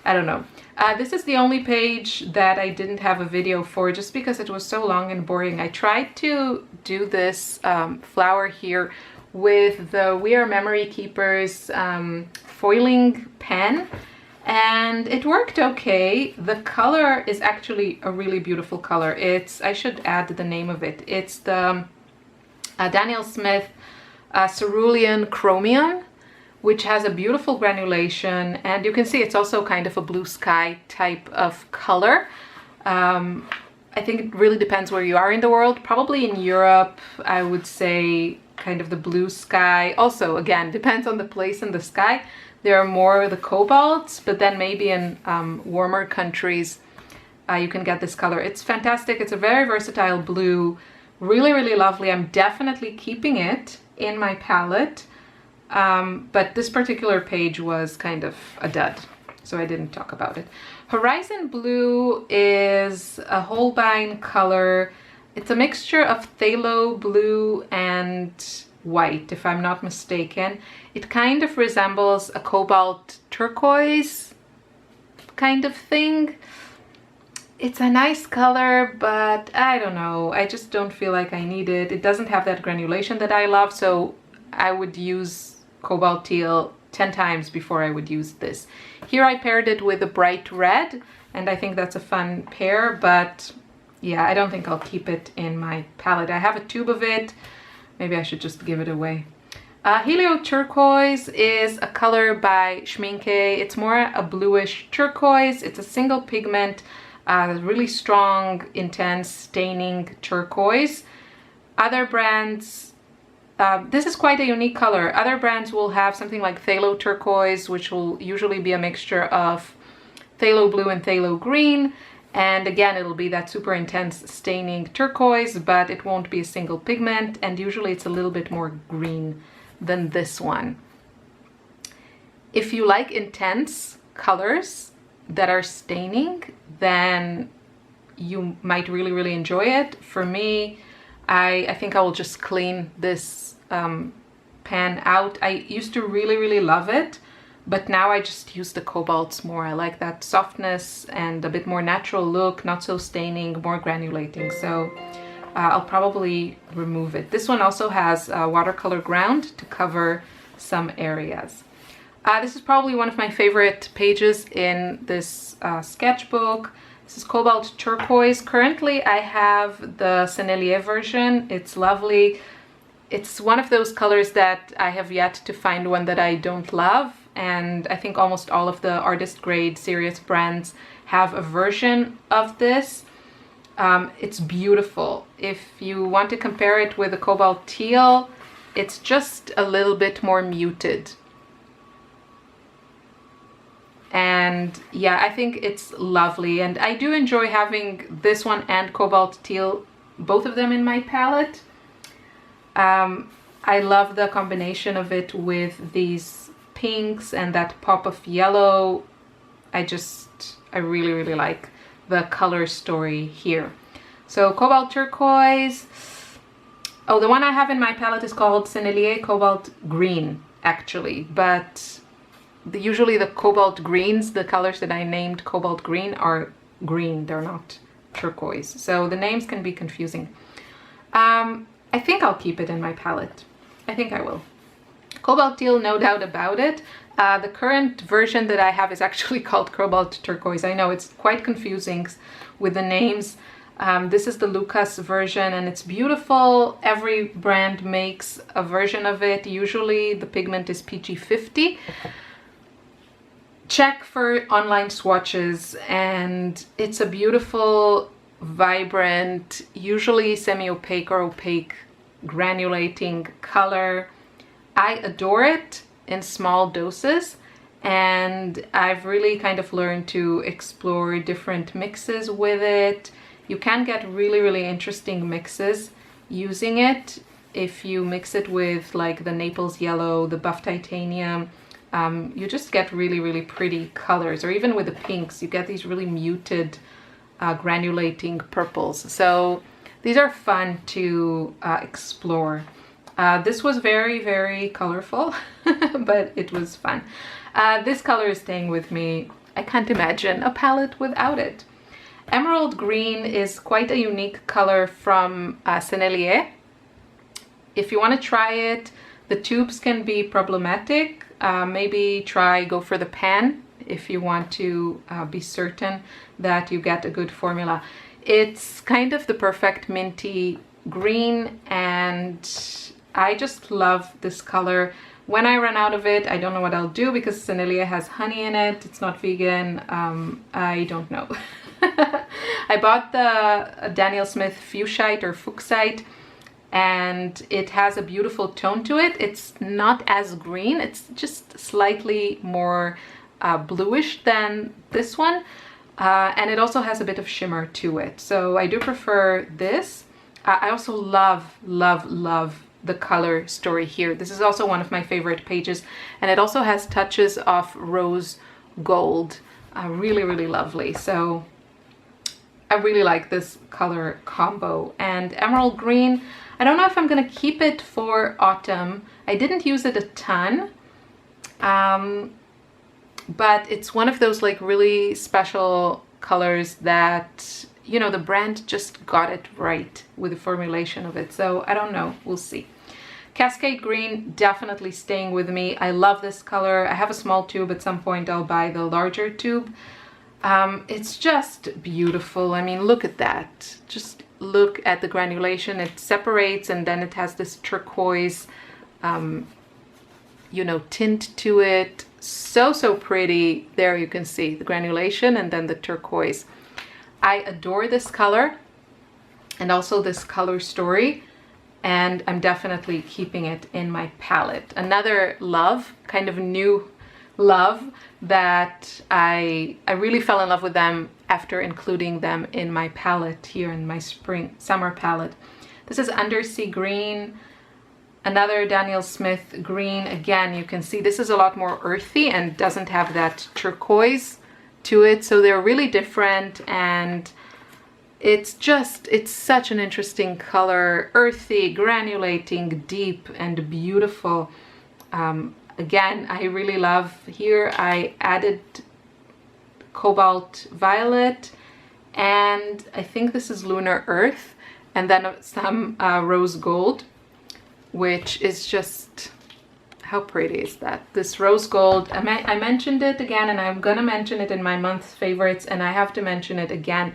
I don't know. This is the only page that I didn't have a video for just because it was so long and boring. I tried to do this flower here with the We Are Memory Keepers foiling pen, and it worked okay. The color is actually a really beautiful color. It's, I should add the name of it. It's the Daniel Smith Cerulean Chromium, which has a beautiful granulation, and you can see it's also kind of a blue sky type of color. I think it really depends where you are in the world. Probably in Europe, I would say kind of the blue sky. Also, again, depends on the place in the sky. There are more the cobalts, but then maybe in warmer countries, you can get this color. It's fantastic. It's a very versatile blue, really, really lovely. I'm definitely keeping it in my palette. But this particular page was kind of a dud, so I didn't talk about it. Horizon Blue is a Holbein color. It's a mixture of phthalo blue and white, if I'm not mistaken. It kind of resembles a cobalt turquoise kind of thing. It's a nice color, but I don't know. I just don't feel like I need it. It doesn't have that granulation that I love, so I would use Cobalt Teal 10 times before I would use this. Here I paired it with a bright red, and I think that's a fun pair, but yeah, I don't think I'll keep it in my palette. I have a tube of it. Maybe I should just give it away. Helio Turquoise is a color by Schmincke. It's more a bluish turquoise. It's a single pigment, really strong, intense, staining turquoise. Other brands, this is quite a unique color. Other brands will have something like phthalo turquoise, which will usually be a mixture of phthalo blue and phthalo green. And again, it'll be that super intense staining turquoise, but it won't be a single pigment. And usually it's a little bit more green than this one. If you like intense colors that are staining, then you might really, really enjoy it. For me, I think I will just clean this pan out. I used to really, really love it, but now I just use the cobalts more. I like that softness and a bit more natural look, not so staining, more granulating. So I'll probably remove it. This one also has watercolor ground to cover some areas. This is probably one of my favorite pages in this sketchbook. This is Cobalt Turquoise. Currently I have the Sennelier version. It's lovely. It's one of those colors that I have yet to find one that I don't love, and I think almost all of the artist grade serious brands have a version of this. It's beautiful. If you want to compare it with a Cobalt Teal, it's just a little bit more muted. And yeah, I think it's lovely, and I do enjoy having this one and Cobalt Teal, both of them in my palette. I love the combination of it with these pinks and that pop of yellow. I really, really like the color story here. So Cobalt Turquoise. Oh, the one I have in my palette is called Sennelier Cobalt Green, actually, but usually the cobalt greens, the colors that I named cobalt green, are green. They're not turquoise. So the names can be confusing. I think I'll keep it in my palette. I think I will. Cobalt Teal, no doubt about it. The current version that I have is actually called Cobalt Turquoise. I know it's quite confusing with the names. This is the Lucas version, and it's beautiful. Every brand makes a version of it. Usually the pigment is PG50. Check for online swatches, and it's a beautiful, vibrant, usually semi-opaque or opaque granulating color. I adore it in small doses, and I've really kind of learned to explore different mixes with it. You can get really, really interesting mixes using it. If you mix it with like the Naples yellow, the buff titanium, you just get really, really pretty colors. Or even with the pinks, you get these really muted granulating purples. So these are fun to explore. This was very, very colorful, but it was fun. This color is staying with me I can't imagine a palette without it. Emerald green is quite a unique color from Sennelier. If you want to try it, the tubes can be problematic. Maybe go for the pan if you want to be certain that you get a good formula. It's kind of the perfect minty green, and I just love this color. When I run out of it, I don't know what I'll do because Sennelier has honey in it. It's not vegan. I don't know. I bought the Daniel Smith Fuchsite or Fuchsite, and it has a beautiful tone to it. It's not as green. It's just slightly more bluish than this one. And it also has a bit of shimmer to it. So I do prefer this. I also love, love, love the color story here. This is also one of my favorite pages. And it also has touches of rose gold. Really, really lovely. So I really like this color combo. And emerald green, I don't know if I'm gonna keep it for autumn. I didn't use it a ton. But it's one of those like really special colors that, you know, the brand just got it right with the formulation of it. So I don't know, we'll see. Cascade green, definitely staying with me. I love this color. I have a small tube. At some point I'll buy the larger tube. It's just beautiful. I mean, look at that. Just look at the granulation. It separates and then it has this turquoise, you know, tint to it. So pretty. There you can see the granulation and then the turquoise. I adore this color and also this color story, and I'm definitely keeping it in my palette. Another love, kind of new love, that I really fell in love with them after including them in my palette here in my summer palette. This is Undersea Green. Another Daniel Smith green. Again, you can see this is a lot more earthy and doesn't have that turquoise to it. So they're really different, and it's such an interesting color. Earthy, granulating, deep, and beautiful. Again, I really love here. I added Cobalt Violet, and I think this is Lunar Earth, and then some Rose Gold, which is just, how pretty is that? This rose gold, I mentioned it again, and I'm gonna mention it in my month's favorites, and I have to mention it again.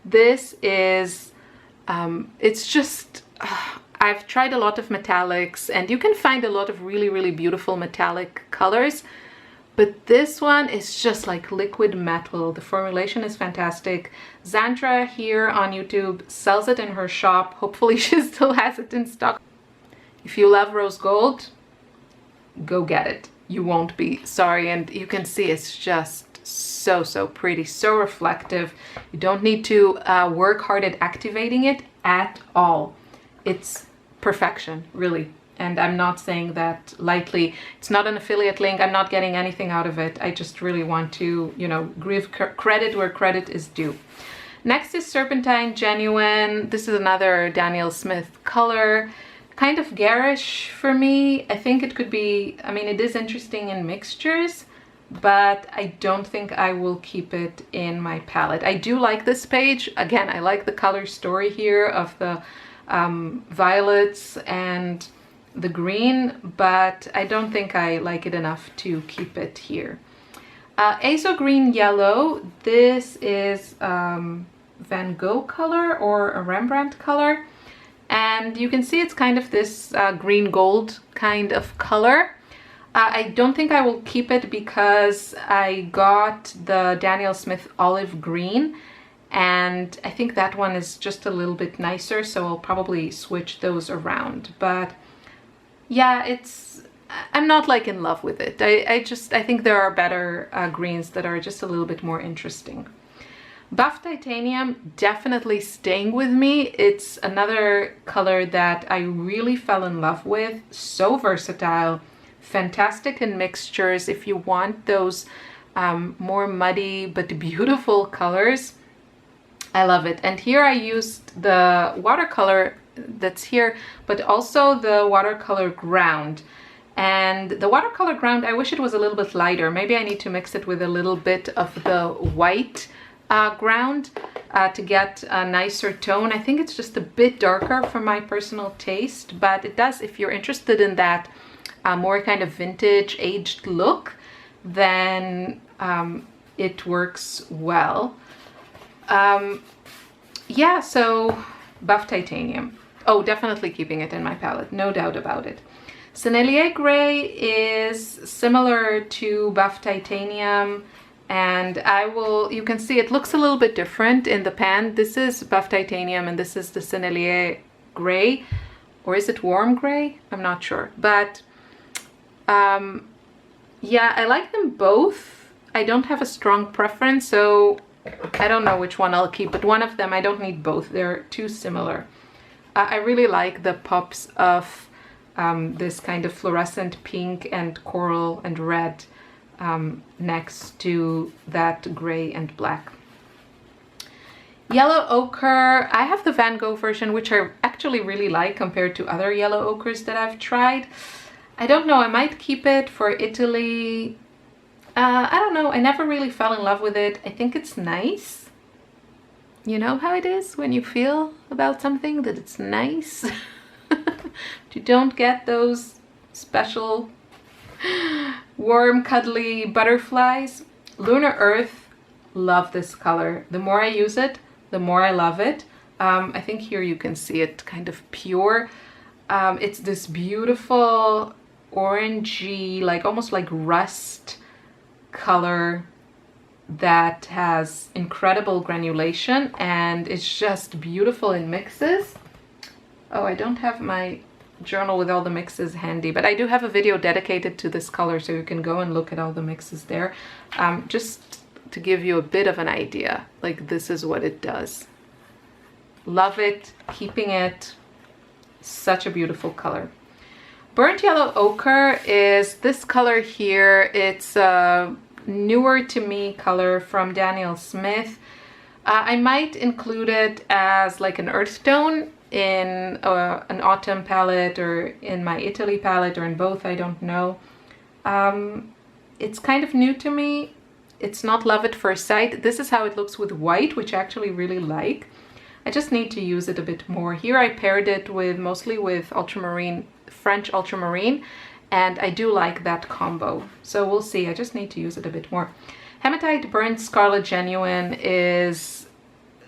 This is, it's just, I've tried a lot of metallics, and you can find a lot of really, really beautiful metallic colors, but this one is just like liquid metal. The formulation is fantastic. Zandra here on YouTube sells it in her shop. Hopefully she still has it in stock. If you love rose gold, go get it. You won't be sorry. And you can see it's just so pretty, so reflective. You don't need to work hard at activating it at all. It's perfection, really. And I'm not saying that lightly. It's not an affiliate link. I'm not getting anything out of it. I just really want to, you know, give credit where credit is due. Next is Serpentine Genuine. This is another Daniel Smith color. Kind of garish for me. I think it could be, I mean, it is interesting in mixtures, but I don't think I will keep it in my palette. I do like this page. Again, I like the color story here of the violets and the green, but I don't think I like it enough to keep it here. Azo Green Yellow. This is Van Gogh color or a Rembrandt color. And you can see it's kind of this green gold kind of color. I don't think I will keep it because I got the Daniel Smith Olive Green, and I think that one is just a little bit nicer, so I'll probably switch those around. But yeah, I'm not like in love with it. I think there are better greens that are just a little bit more interesting. Buff Titanium, definitely staying with me. It's another color that I really fell in love with. So versatile, fantastic in mixtures. If you want those more muddy but beautiful colors, I love it. And here I used the watercolor that's here, but also the watercolor ground. And the watercolor ground, I wish it was a little bit lighter. Maybe I need to mix it with a little bit of the white ground to get a nicer tone. I think it's just a bit darker for my personal taste, but it does, if you're interested in that more kind of vintage aged look, then it works well. Yeah, so buff titanium. Oh, definitely keeping it in my palette, no doubt about it. Sennelier gray is similar to buff titanium, and you can see it looks a little bit different in the pan. This is buff titanium and this is the Sennelier gray, or is it warm gray? I'm not sure, but yeah, I like them both. I don't have a strong preference, so I don't know which one I'll keep, but one of them, I don't need both. They're too similar. I really like the pops of this kind of fluorescent pink and coral and red next to that gray and black. Yellow ochre, I have the Van Gogh version, which I actually really like compared to other yellow ochres that I've tried. I don't know, I might keep it for Italy. I don't know, I never really fell in love with it. I think it's nice. You know how it is when you feel about something that it's nice? You don't get those special warm cuddly butterflies. Lunar Earth, love this color. The more I use it, the more I love it. I think here you can see it kind of pure. It's this beautiful orangey, like almost like rust color that has incredible granulation and it's just beautiful in mixes. Oh, I don't have my journal with all the mixes handy, but I do have a video dedicated to this color, so you can go and look at all the mixes there. Just to give you a bit of an idea, like this is what it does. Love it, keeping it, such a beautiful color. Burnt yellow ochre is this color here. It's a newer to me color from Daniel Smith. I might include it as like an earth tone in an autumn palette or in my Italy palette, or in both, I don't know. It's kind of new to me. It's not love at first sight. This is how it looks with white, which I actually really like. I just need to use it a bit more. Here I paired it with mostly with ultramarine, French ultramarine, and I do like that combo. So we'll see, I just need to use it a bit more. Hematite Burnt Scarlet Genuine is,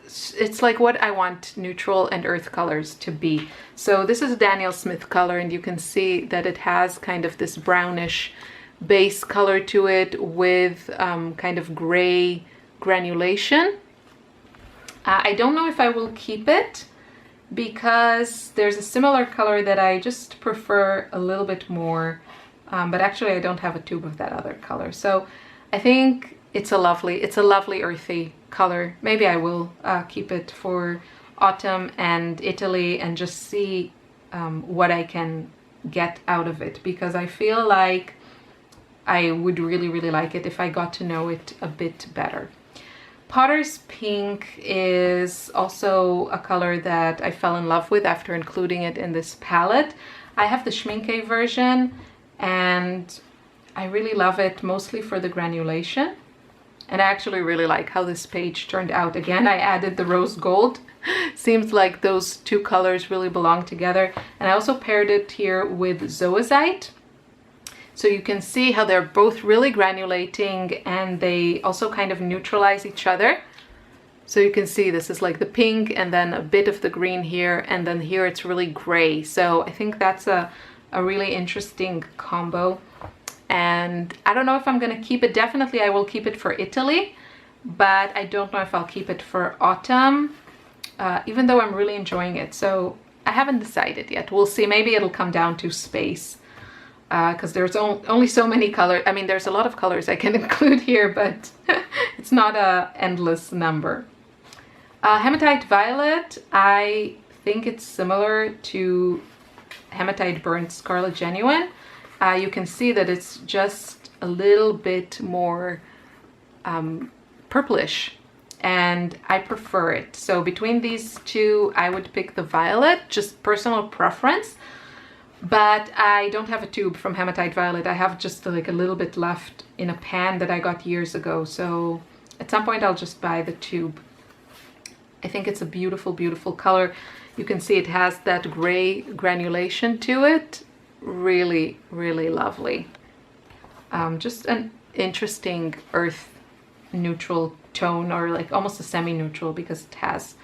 it's like what I want neutral and earth colors to be. So this is a Daniel Smith color, and you can see that it has kind of this brownish base color to it with kind of gray granulation. I don't know if I will keep it because there's a similar color that I just prefer a little bit more, but actually I don't have a tube of that other color. So I think it's a lovely earthy color. Maybe I will keep it for autumn and Italy and just see what I can get out of it, because I feel like I would really like it if I got to know it a bit better. Potter's Pink is also a color that I fell in love with after including it in this palette. I have the Schmincke version and I really love it, mostly for the granulation. And I actually really like how this page turned out. Again, I added the rose gold. Seems like those two colors really belong together. And I also paired it here with Zoisite. So you can see how they're both really granulating and they also kind of neutralize each other. So you can see this is like the pink and then a bit of the green here, and then here it's really gray. So I think that's a really interesting combo. And I don't know if I'm gonna keep it. Definitely I will keep it for Italy, but I don't know if I'll keep it for autumn, even though I'm really enjoying it. So I haven't decided yet. We'll see. Maybe it'll come down to space. Because there's only so many colors. I mean, there's a lot of colors I can include here, but it's not an endless number. Hematite Violet, I think it's similar to Hematite Burnt Scarlet Genuine. You can see that it's just a little bit more purplish, and I prefer it. So between these two, I would pick the Violet, just personal preference. but I don't have a tube from Hematite Violet. I have just like a little bit left in a pan that I got years ago. So at some point I'll just buy the tube. I think it's a beautiful, beautiful color. You can see it has that gray granulation to it. Really, really lovely. Just an interesting earth neutral tone, or like almost a semi-neutral because it has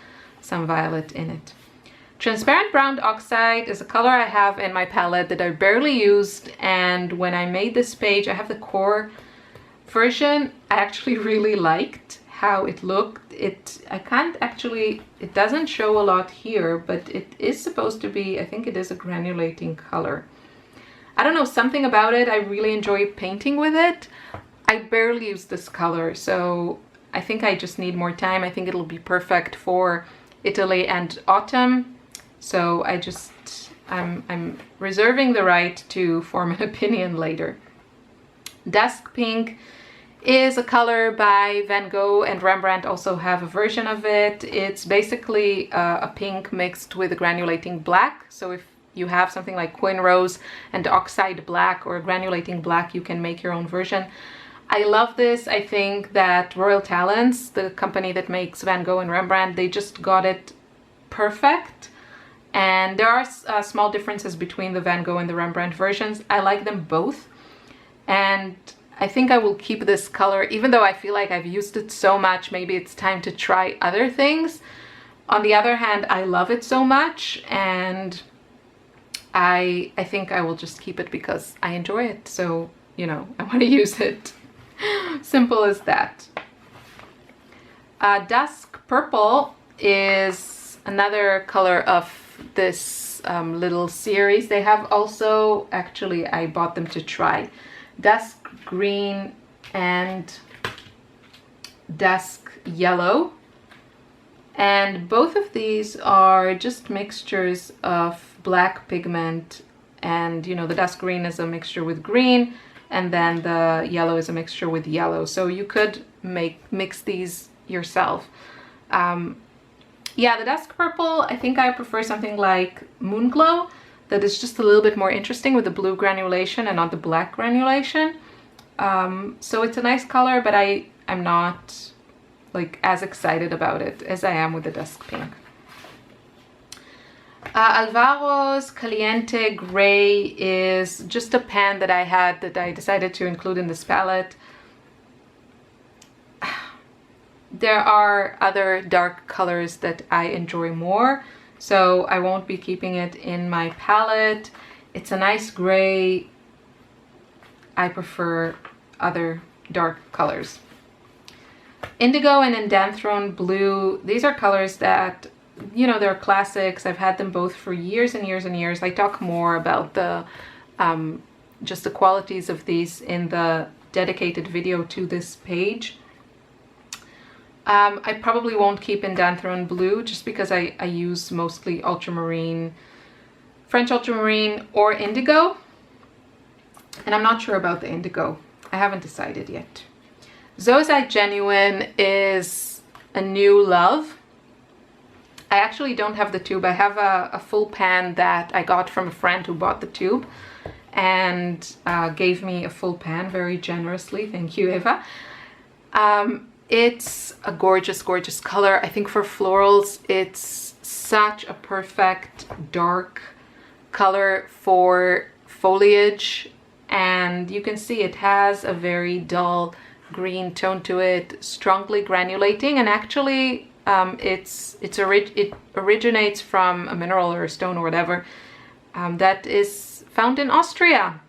some violet in it. Transparent Brown Oxide is a color I have in my palette that I barely used, and when I made this page, I have the core version. I actually really liked how it looked. It doesn't show a lot here, but it is supposed to be, I think it is a granulating color. I don't know, something about it, I really enjoy painting with it. I barely use this color, so I think I just need more time. I think it'll be perfect for Italy and autumn. So I'm reserving the right to form an opinion later. Dusk Pink is a color by Van Gogh, and Rembrandt also have a version of it. It's basically a pink mixed with a granulating black. So if you have something like Quin Rose and Oxide Black or granulating black, you can make your own version. I love this. I think that Royal Talents, the company that makes Van Gogh and Rembrandt, they just got it perfect. And there are small differences between the Van Gogh and the Rembrandt versions. I like them both. And I think I will keep this color, even though I feel like I've used it so much, maybe it's time to try other things. On the other hand, I love it so much, and I think I will just keep it because I enjoy it. So, you know, I want to use it. Simple as that. Dusk Purple is another color of this little series. They have also, actually I bought them to try, Dusk Green and Dusk Yellow, and both of these are just mixtures of black pigment, and you know, the Dusk Green is a mixture with green, and then the yellow is a mixture with yellow, so you could mix these yourself. Yeah, the Dusk Purple, I think I prefer something like Moonglow that is just a little bit more interesting with the blue granulation and not the black granulation. So it's a nice color, but I'm not like as excited about it as I am with the Dusk Pink. Alvaro's Caliente Gray is just a pan that I had that I decided to include in this palette. There are other dark colors that I enjoy more, so I won't be keeping it in my palette. It's a nice gray. I prefer other dark colors. Indigo and Indanthrone Blue, these are colors that, you know, they're classics. I've had them both for years and years and years. I talk more about the just the qualities of these in the dedicated video to this page. I probably won't keep Indanthrone Blue just because I use mostly ultramarine, French ultramarine or indigo, and I'm not sure about the indigo. I haven't decided yet. Zoisite Genuine is a new love. I actually don't have the tube. I have a full pan that I got from a friend who bought the tube and gave me a full pan very generously. Thank you, Eva. It's a gorgeous, gorgeous color. I think for florals, it's such a perfect dark color for foliage. And you can see it has a very dull green tone to it, strongly granulating, and actually it originates from a mineral or a stone or whatever that is found in Austria.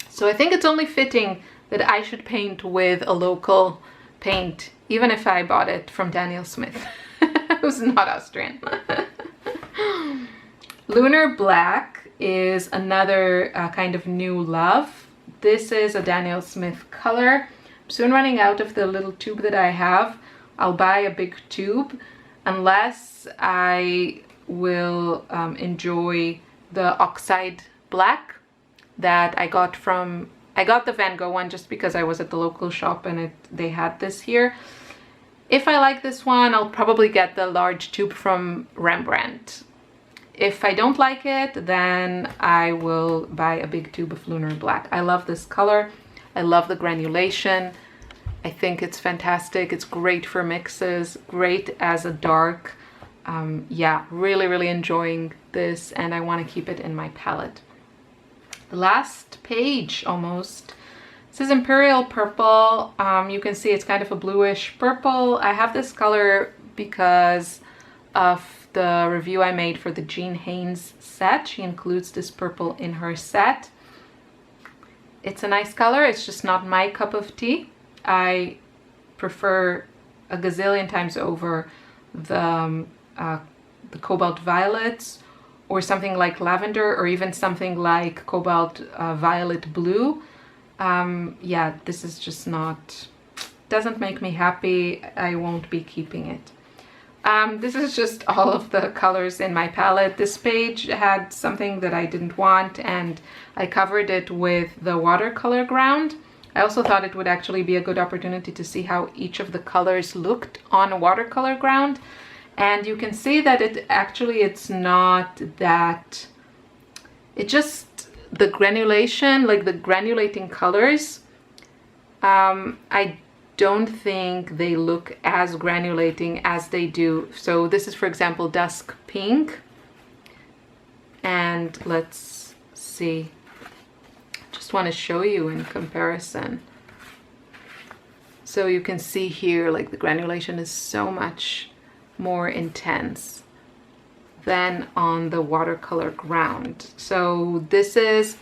So I think it's only fitting that I should paint with a local paint, even if I bought it from Daniel Smith, who's not Austrian. Lunar Black is another kind of new love. This is a Daniel Smith color. I'm soon running out of the little tube that I have. I'll buy a big tube unless I will enjoy the oxide black that I got from, I got the Van Gogh one just because I was at the local shop and they had this here. If I like this one, I'll probably get the large tube from Rembrandt. if I don't like it, then I will buy a big tube of Lunar Black. I love this color. I love the granulation. I think it's fantastic. It's great for mixes, great as a dark. Yeah, really, really enjoying this, and I want to keep it in my palette. The last page almost. This is Imperial Purple. You can see it's kind of a bluish purple. I have this color because of the review I made for the Jean Haines set. She includes this purple in her set. It's a nice color. It's just not my cup of tea. I prefer a gazillion times over the Cobalt Violets, or something like lavender, or even something like Cobalt Violet Blue. Yeah, this is just not, doesn't make me happy. I won't be keeping it. This is just all of the colors in my palette. This page had something that I didn't want, and I covered it with the watercolor ground. I also thought it would actually be a good opportunity to see how each of the colors looked on a watercolor ground. And you can see that it's not that, it just, the granulation, like the granulating colors, I don't think they look as granulating as they do. So this is, for example, Dusk Pink. And let's see, just want to show you in comparison. So you can see here, like the granulation is so much more intense than on the watercolor ground. So this is,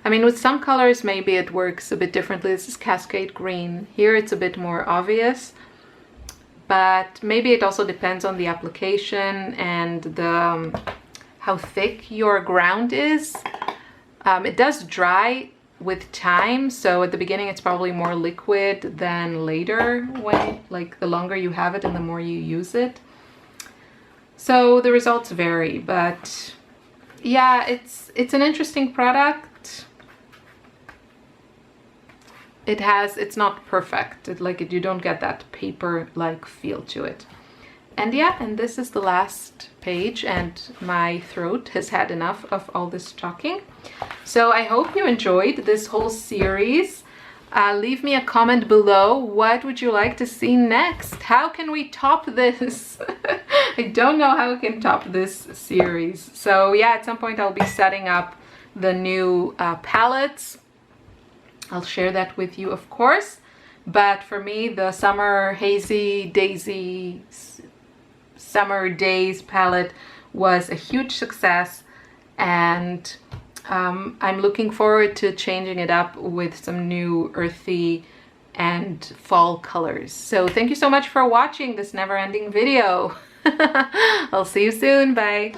I mean, with some colors maybe it works a bit differently. This is Cascade Green. Here it's a bit more obvious, but maybe it also depends on the application and the how thick your ground is. It does dry with time, so at the beginning it's probably more liquid than later, when like the longer you have it and the more you use it. So the results vary, but yeah, it's an interesting product. It's not perfect. You don't get that paper-like feel to it. And yeah, and this is the last page, and my throat has had enough of all this talking. So I hope you enjoyed this whole series. Leave me a comment below. What would you like to see next? How can we top this? I don't know how we can top this series. So yeah, at some point I'll be setting up the new palettes. I'll share that with you, of course. But for me, the Summer Hazy Daisy Summer Days palette was a huge success, and I'm looking forward to changing it up with some new earthy and fall colors. So thank you so much for watching this never-ending video. I'll see you soon. Bye.